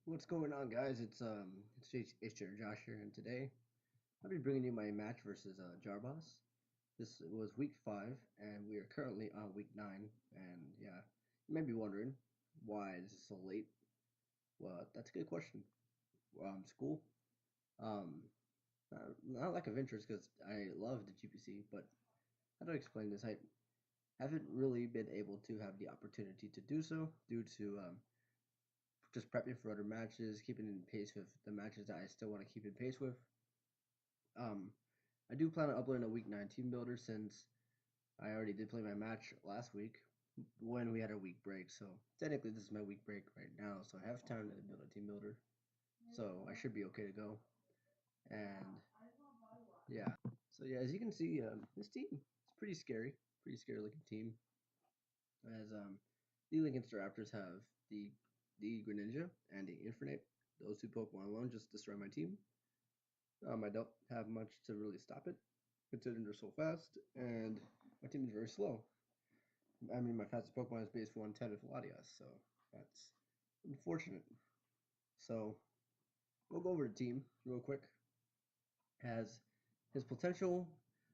What's going on, guys? It's your Josh here, and today I'll be bringing you my match versus Jarboss. This was week 5, and we are currently on week 9. And yeah, you may be wondering why this is so late. Well, that's a good question. School, um, not lack of interest because I love the GPC, but how do I explain this? I haven't really been able to have the opportunity to do so due to just prepping for other matches, keeping in pace with the matches that I still want to keep in pace with. Um, I do plan on uploading a week 9 team builder since I already did play my match last week when we had a week break. So technically, this is my week break right now, so I have time to build a team builder. So I should be okay to go. And yeah, so yeah, as you can see, this team is pretty scary looking team. As the Lincoln Raptors have the Greninja and the Infernape. Those two Pokemon alone just destroy my team. I don't have much to really stop it, considering they're so fast, and my team is very slow. I mean, my fastest Pokemon is base 110 with Latias, so that's unfortunate. So we'll go over the team real quick. Has his potential.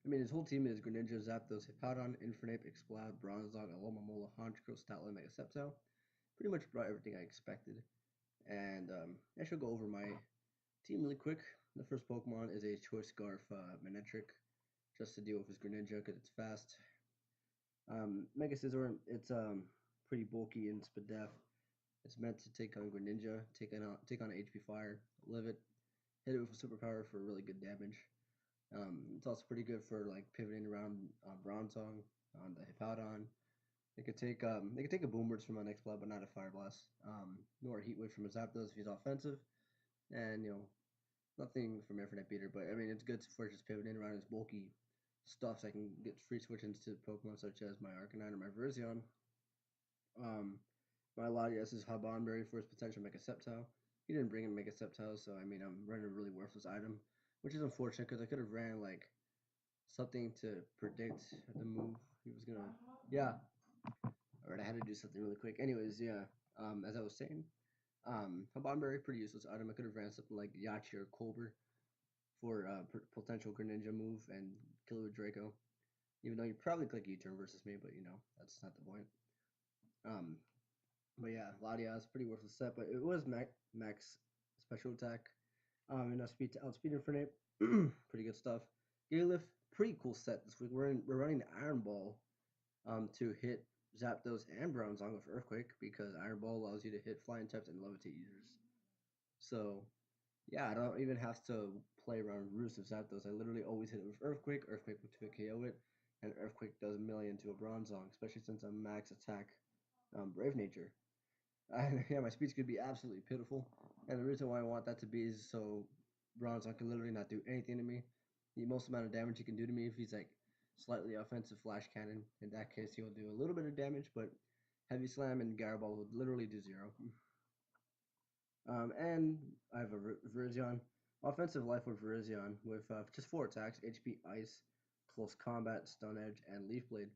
I mean, his whole team is Greninja, Zapdos, Hippowdon, Infernape, Exploud, Bronzong, Alomomola, Honchkrow, Stoutland, Mega Sceptile. Pretty much brought everything I expected. And I should go over my team really quick. The first Pokemon is a Choice Scarf Manectric, just to deal with his Greninja because it's fast. Mega Scizor, it's pretty bulky and Spadef. It's meant to take on Greninja, take on HP Fire, live it, hit it with a superpower for really good damage. It's also pretty good for like pivoting around Bronzong on the Hippowdon. They could take a Boom Burst from my next blood, but not a Fire Blast. Nor a Heat Wave from a Zapdos if he's offensive, and nothing from Infinite Beater. But I mean, it's good for just pivoting around his bulky stuff, so I can get free switch into Pokemon such as my Arcanine or my Virizion. Um, my Latias is Habanberry for his potential Mega Sceptile. He didn't bring in Mega Sceptile, so I mean, I'm running a really worthless item, which is unfortunate because I could have ran like something to predict the move he was gonna. Yeah, alright, I had to do something really quick. Anyways, yeah, as I was saying, Habanberry, pretty useless item. I could have ran something like Yachi or Colbur for potential Greninja move and kill it with Draco. Even though you probably click U-turn versus me, but that's not the point. Um, but yeah, Ladia is pretty worthless set, but it was max special attack. And outspeed Infinite, pretty good stuff. Galilift, pretty cool set this week. We're running Iron Ball to hit Zapdos and Bronzong with Earthquake because Iron Ball allows you to hit flying types and levitate users. So yeah, I don't even have to play around Roost of Zapdos. I literally always hit it with Earthquake. Earthquake will KO it, and Earthquake does a million to a Bronzong, especially since I'm max attack Brave Nature. Yeah, my speed's could be absolutely pitiful, and the reason why I want that to be is so Bronzong can literally not do anything to me. The most amount of damage he can do to me if he's like slightly offensive Flash Cannon. In that case, he'll do a little bit of damage, but Heavy Slam and Garaball would literally do zero. And I have a Virizion. Offensive life with Virizion with just 4 attacks: HP, Ice, Close Combat, Stone Edge, and Leaf Blade.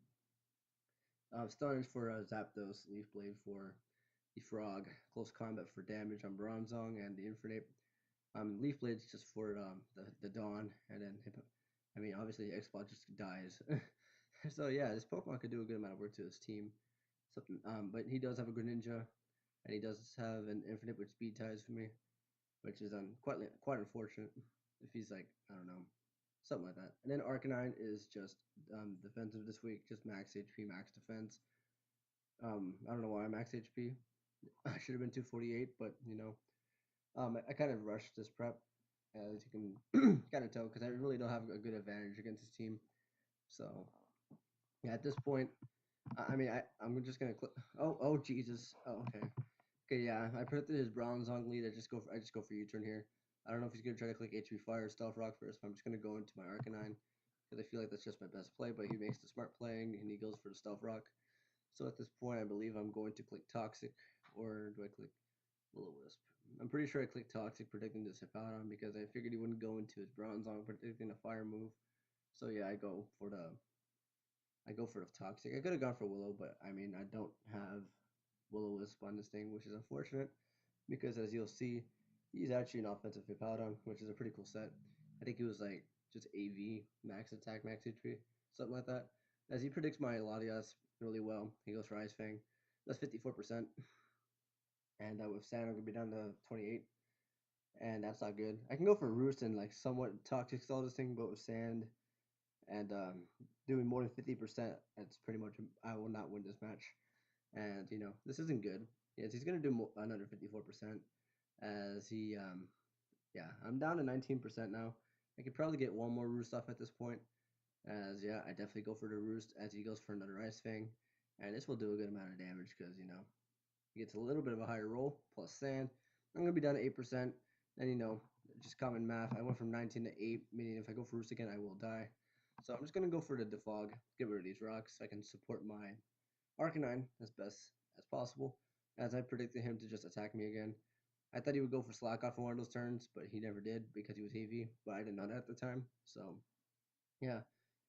Stone Edge for Zapdos, Leaf Blade for the Frog, Close Combat for damage on Bronzong and the Infernape. Leaf Blade's just for the Dawn, and then I mean obviously Exploit just dies. So yeah, this Pokemon could do a good amount of work to his team. Something, but he does have a Greninja, and he does have an Infinite with speed ties for me, which is quite unfortunate if he's like, I don't know, something like that. And then Arcanine is just defensive this week, just max HP, max defense. I don't know why I'm max HP. I should have been 248, but I kind of rushed this prep, as you can kind of tell, because I really don't have a good advantage against this team. So yeah, at this point, I'm just gonna click. Oh Jesus. Oh okay. Okay, yeah, I predicted his Bronzong lead. I just go for U-turn here. I don't know if he's gonna try to click HP Fire or Stealth Rock first, but I'm just gonna go into my Arcanine because I feel like that's just my best play. But he makes the smart playing and he goes for the Stealth Rock. So at this point, I believe I'm going to click Toxic, or do I click Will-O-Wisp? I'm pretty sure I clicked Toxic, predicting this Hippowdon because I figured he wouldn't go into his Bronzong, predicting a Fire move. So yeah, I go for the Toxic. I could have gone for Willow, but I mean I don't have Will-O-Wisp on this thing, which is unfortunate. because as you'll see, he's actually an offensive Hippowdon, which is a pretty cool set. I think he was like just AV, max attack, max HP, something like that. As he predicts my Latias really well, he goes for Ice Fang. That's 54%. And with Sand, I'm going to be down to 28. And that's not good. I can go for Roost and like somewhat toxic stall this thing, but with Sand and doing more than 50%, that's pretty much, I will not win this match. And, this isn't good. Yes, he's going to do another 54% as yeah, I'm down to 19% now. I could probably get one more Roost off at this point. As, yeah, I definitely go for the Roost as he goes for another Ice Fang. And this will do a good amount of damage because, he gets a little bit of a higher roll plus Sand. I'm going to be down to 8%. And, just common math. I went from 19 to 8, meaning if I go for Roost again, I will die. So I'm just going to go for the Defog, get rid of these rocks so I can support my Arcanine as best as possible, as I predicted him to just attack me again. I thought he would go for Slack off in one of those turns, but he never did because he was heavy, but I didn't know that at the time. So, yeah.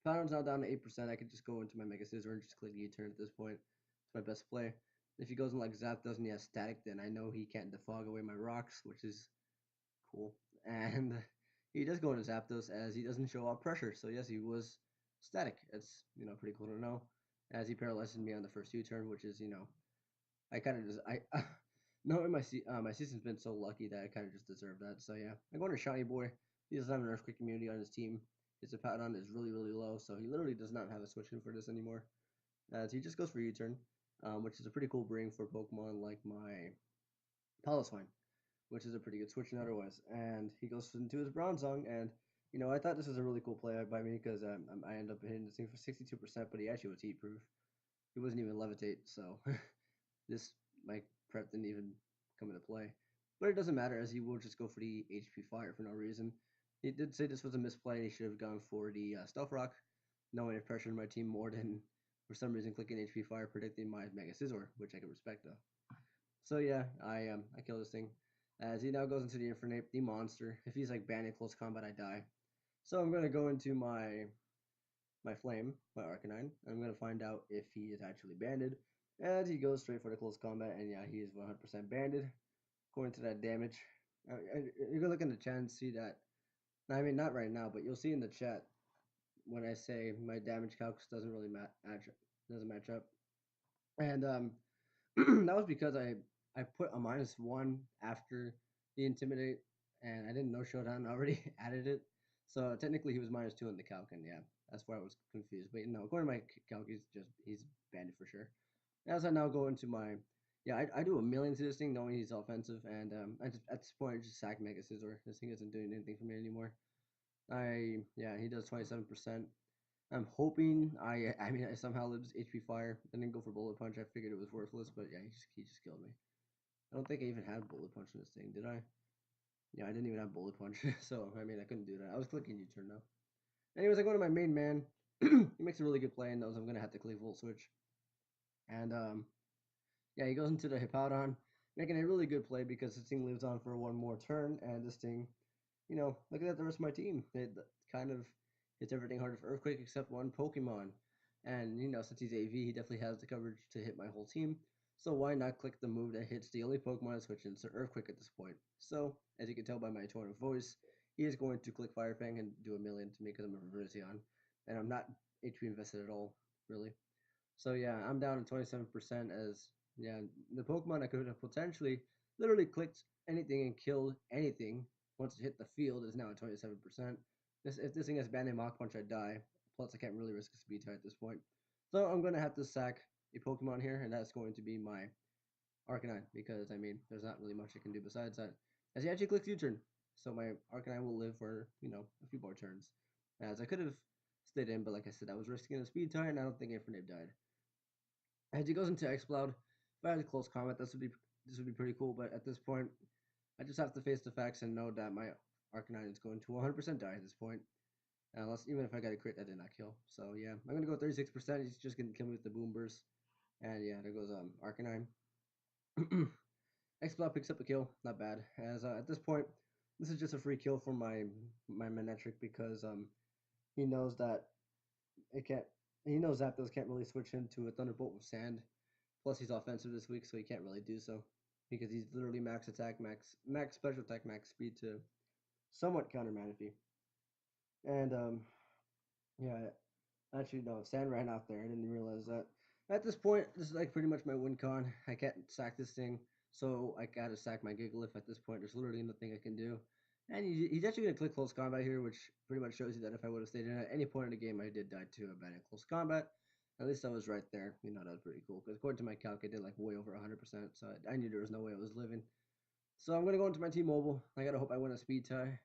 Pound's now down to 8%. I could just go into my Mega Scissor and just click U-turn at this point. It's my best play. If he goes in like Zapdos and he has Static, then I know he can't defog away my rocks, which is cool. And he does go into Zapdos as he doesn't show off pressure. So, yes, he was Static. It's, pretty cool to know. As he paralyzes me on the first U-turn, which is, I kind of just knowing my season's been so lucky that I kind of just deserve that. So yeah, I'm going to Shiny Boy. He doesn't have an Earthquake immunity on his team. His Hippowdon is really really low, so he literally does not have a switch in for this anymore. As he just goes for U-turn, which is a pretty cool bring for Pokemon like my Paloswine, which is a pretty good switch in otherwise. And he goes into his Bronzong, and I thought this was a really cool play by me because I ended up hitting this thing for 62%, but he actually was heat proof. He wasn't even levitate, so this my prep didn't even come into play. But it doesn't matter as he will just go for the HP Fire for no reason. He did say this was a misplay and he should have gone for the Stealth Rock, knowing it pressured my team more than for some reason clicking HP Fire predicting my Mega Scizor, which I can respect though. So yeah, I kill this thing. As he now goes into the Infernape, the monster. If he's like banned in close combat, I die. So I'm gonna go into my Flame, my Arcanine. I'm going to find out if he is actually banded. And he goes straight for the close combat, and yeah, he is 100% banded. According to that damage, you're going to look in the chat and see that. I mean, not right now, but you'll see in the chat when I say my damage calculus doesn't really match up. And that was because I put a -1 after the Intimidate, and I didn't know Showdown already added it. So technically he was -2 in the calc, and yeah, that's why I was confused. But no, according to my calc, he's banded for sure. As I now go into my, yeah, I do a million to this thing knowing he's offensive, and at this point I just sack Mega Scizor. This thing isn't doing anything for me anymore. Yeah, he does 27%. I'm hoping I somehow lives HP Fire. I didn't go for Bullet Punch. I figured it was worthless, but yeah, he just killed me. I don't think I even had Bullet Punch in this thing, did I? Yeah, I didn't even have Bullet Punch, so I mean I couldn't do that. I was clicking U-turn though. Anyways, I go to my main man. He makes a really good play and knows I'm gonna have to click Volt Switch. And yeah, he goes into the Hippowdon, making a really good play because this thing lives on for one more turn, and this thing, looking at the rest of my team, it kind of hits everything hard for Earthquake except one Pokemon. And, since he's AV, he definitely has the coverage to hit my whole team. So why not click the move that hits the only Pokemon that switches into Earthquake at this point? So, as you can tell by my tone of voice, he is going to click Fire Fang and do a million to me because I'm a Virizion. And I'm not HP invested at all, really. So yeah, I'm down to 27% as yeah, the Pokemon I could have potentially literally clicked anything and killed anything once it hit the field is now at 27%. If this thing has Banded Mach Punch, I die. Plus, I can't really risk a speed tie at this point. So I'm going to have to sack a Pokemon here, and that's going to be my Arcanine, because, I mean, there's not really much I can do besides that. As he actually clicks U-turn, so my Arcanine will live for, a few more turns. As I could have stayed in, but like I said, I was risking a speed tie, and I don't think Infernape died. As he goes into Exploud, if I had a close combat, this would be pretty cool. But at this point, I just have to face the facts and know that my Arcanine is going to 100% die at this point. Unless even if I got a crit, that did not kill. So yeah, I'm gonna go 36%. He's just gonna kill me with the Boom Burst. And yeah, there goes Arcanine. Exploud picks up a kill, not bad. As at this point, this is just a free kill for my Manectric because he knows that it can't. He knows Zapdos can't really switch into a Thunderbolt with Sand. Plus, he's offensive this week, so he can't really do so. because he's literally max attack, max special attack, max speed to somewhat counter Manaphy. And yeah, actually no, Sand ran out there. I didn't realize that. At this point, this is like pretty much my win con. I can't sack this thing, so I gotta sack my Gigalith at this point. There's literally nothing I can do. And he's actually gonna click close combat here, which pretty much shows you that if I would have stayed in at any point in the game, I did die to a bad in close combat. At least I was right there. That was pretty cool. Because according to my calc, I did like way over 100%. So I knew there was no way I was living. So I'm gonna go into my T-Mobile. I gotta hope I win a speed tie,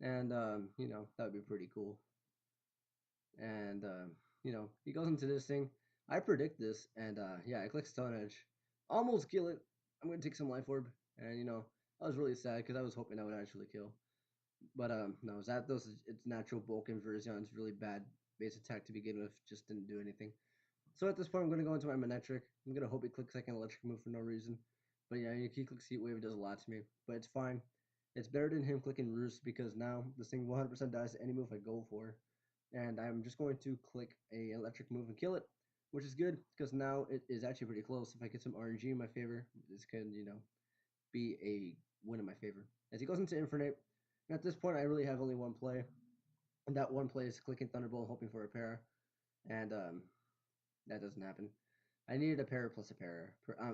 and that would be pretty cool. And he goes into this thing. I predict this, and yeah, I click Stone Edge, almost kill it. I'm gonna take some life orb, and I was really sad because I was hoping I would actually kill. But no, Zapdos, its natural bulk inversion is really bad base attack to begin with, just didn't do anything. So at this point, I'm gonna go into my Manectric. I'm gonna hope he clicks like an electric move for no reason. But yeah, he clicks Heat Wave, it does a lot to me. But it's fine. It's better than him clicking Roost because now this thing 100% dies to any move I go for. And I'm just going to click a electric move and kill it, which is good because now it is actually pretty close. If I get some RNG in my favor, this can, be a win in my favor. As he goes into Infernape, and at this point, I really have only one play. And that one play is clicking Thunderbolt, hoping for a pair. And that doesn't happen. I needed a para plus a para.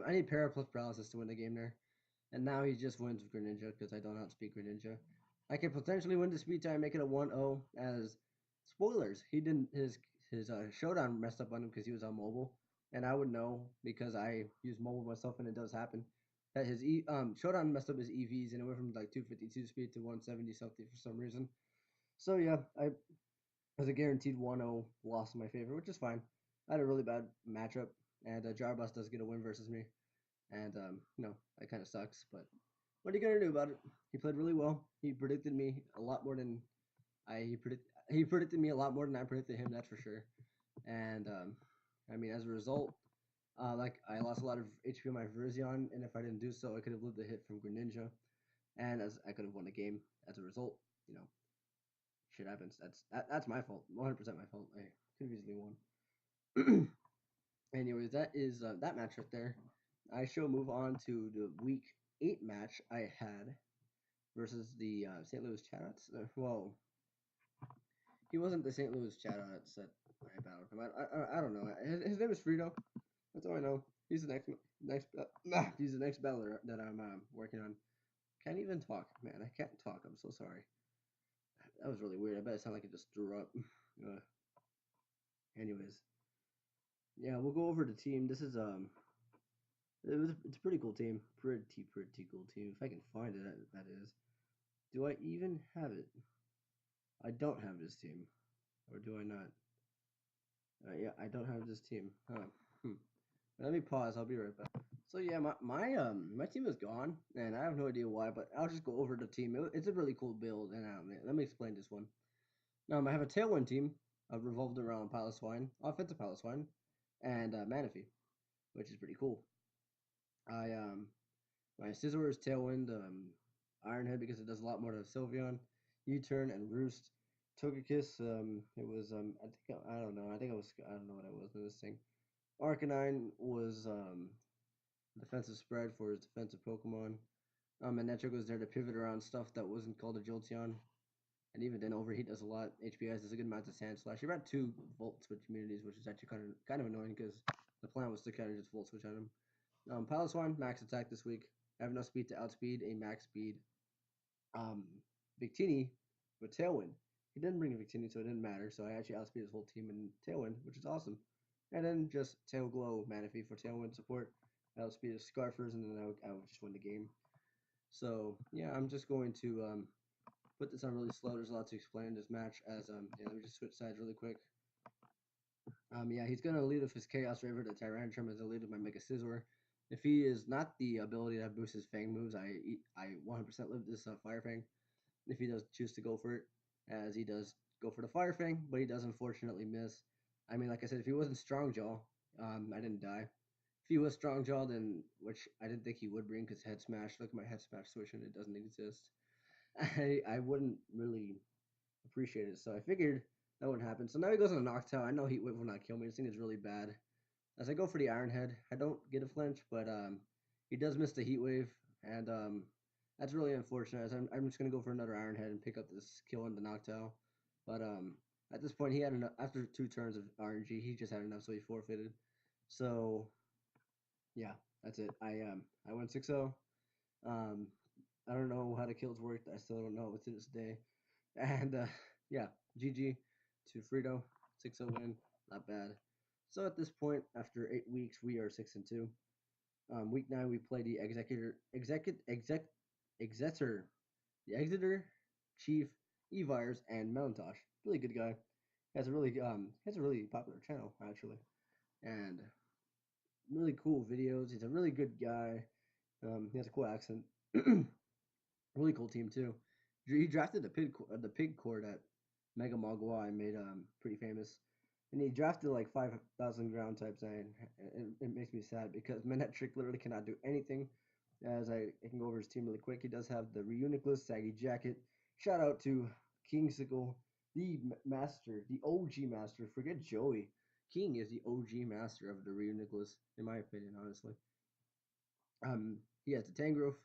I need para plus paralysis to win the game there. And now he just wins with Greninja because I don't outspeed Greninja. I can potentially win the speed tie and make it a 1-0 as spoilers. He didn't his showdown messed up on him because he was on mobile. And I would know because I use mobile myself and it does happen. That his showdown messed up his EVs and it went from like 252 speed to 170 something for some reason. So yeah, I was a guaranteed 1-0 loss in my favor, which is fine. I had a really bad matchup, and Jarboss does get a win versus me, and that kind of sucks. But what are you gonna do about it? He played really well. He predicted me a lot more than he predicted me a lot more than I predicted him. That's for sure. And I mean, as a result, like I lost a lot of HP on my Virizion, and if I didn't do so, I could have lived a hit from Greninja, and as I could have won the game as a result. Shit happens. That's my fault. 100% my fault. I could have easily won. Anyways, that is that match right there. I shall move on to the week 8 match I had versus the St. Louis Chatouts. Well, he wasn't the St. Louis Chatouts that I battled him. I don't know. His name is Fredo. That's all I know. He's the he's the next battler that I'm working on. Can't even talk, man. I can't talk. I'm so sorry. That was really weird. I bet it sounded like it just threw up. Anyways, yeah, we'll go over the team. This is it's a pretty cool team. Pretty cool team. If I can find it, that is. Do I even have it? I don't have this team, or do I not? Yeah, I don't have this team. Huh. Hmm. Let me pause. I'll be right back. So yeah, my team is gone, and I have no idea why. But I'll just go over the team. It's a really cool build, and let me explain this one. I have a Tailwind team revolved around Piloswine, offensive Piloswine, and Manaphy, which is pretty cool. I My Scizor is Tailwind, Ironhead because it does a lot more to Sylveon, U-Turn, and Roost. Togekiss, it was I don't know. I don't know what it was in this thing. Arcanine was defensive spread for his defensive Pokemon. And Netro goes there to pivot around stuff that wasn't called a Jolteon. And even then, Overheat does a lot. HPS does a good amount of Sand Slash. He ran 2 Volt Switch immunities, which is actually kind of annoying because the plan was to kind of just Volt Switch on him. Piloswine, max attack this week. I have enough speed to outspeed a max speed um, Victini with Tailwind. He didn't bring a Victini, so it didn't matter. So I actually outspeed his whole team in Tailwind, which is awesome. And then just Tail Glow Manaphy for Tailwind support. I outspeed his Scarfers, and then I would just win the game. So yeah, I'm just going to put this on really slow. There's a lot to explain in this match. Let me just switch sides really quick. Yeah, he's gonna lead with his Chaos Raver to Tyrantrum as a lead with my Mega Scizor. If he is not the ability to boost his Fang moves, I 100% live this Fire Fang. If he does choose to go for it, as he does go for the Fire Fang, but he does unfortunately miss. I mean, like I said, if he wasn't Strong Jaw, I didn't die. If he was Strong Jaw, then which I didn't think he would bring because Head Smash. Look at my Head Smash switch and it doesn't exist. I wouldn't really appreciate it. So I figured that wouldn't happen. So now he goes on a Noctowl. I know Heat Wave will not kill me. This thing is really bad. As I go for the Iron Head, I don't get a flinch, but He does miss the heat wave, and that's really unfortunate. As I'm just gonna go for another Iron Head and pick up this kill in the Noctowl. But at this point, he had enough after 2 turns of RNG. He just had enough, so he forfeited. So yeah, that's it. I went 6-0. Um, I don't know how the kills worked. I still don't know to this day. And yeah, GG to Frito, 6-0 win, not bad. So at this point, after 8 weeks, we are 6-2. Week 9, we play the Exeter, the Exeter Chief, Evires, and Melantosh. Really good guy. He has a really popular channel actually, and really cool videos. He's a really good guy. He has a cool accent. Really cool team too. He drafted the pig cord at Mega Mogwai and made pretty famous. And he drafted like 5,000 ground types, and it makes me sad because Manectric literally cannot do anything. As I can go over his team really quick. He does have the Reuniclus, Saggy Jacket. Shout out to King Sickle, the master, the OG master. Forget Joey. King is the OG master of the Reuniclus, in my opinion, honestly. He has the Tangrowth,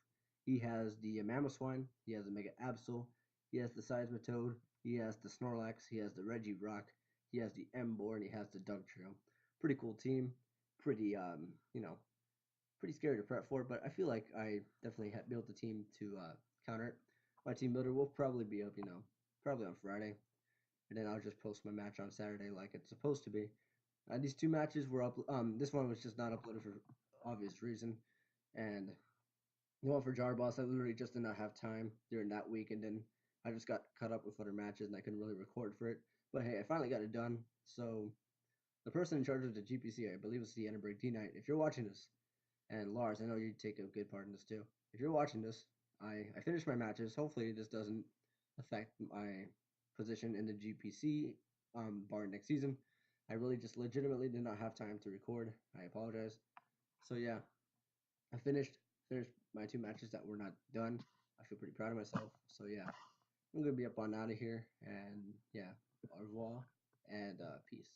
he has the Mamoswine, he has the Mega Absol, he has the Seismitoad, he has the Snorlax, he has the Regirock, he has the Emboar, and he has the Dugtrio. Pretty cool team. Pretty pretty scary to prep for, but I feel like I definitely built the team to counter it. My team builder will probably be up, probably on Friday, and then I'll just post my match on Saturday like it's supposed to be. These 2 matches were up. This one was just not uploaded for obvious reason, and the one for Jarboss, I literally just did not have time during that week, and then I just got caught up with other matches, and I couldn't really record for it. But hey, I finally got it done. So the person in charge of the GPC, I believe it's the Edinburgh D-Night. If you're watching this, and Lars, I know you take a good part in this too. If you're watching this, I finished my matches. Hopefully, this doesn't affect my position in the GPC bar next season. I really just legitimately did not have time to record. I apologize. So yeah, I finished my 2 matches that were not done. I feel pretty proud of myself. So yeah, I'm gonna be up on out of here, and yeah, au revoir and peace.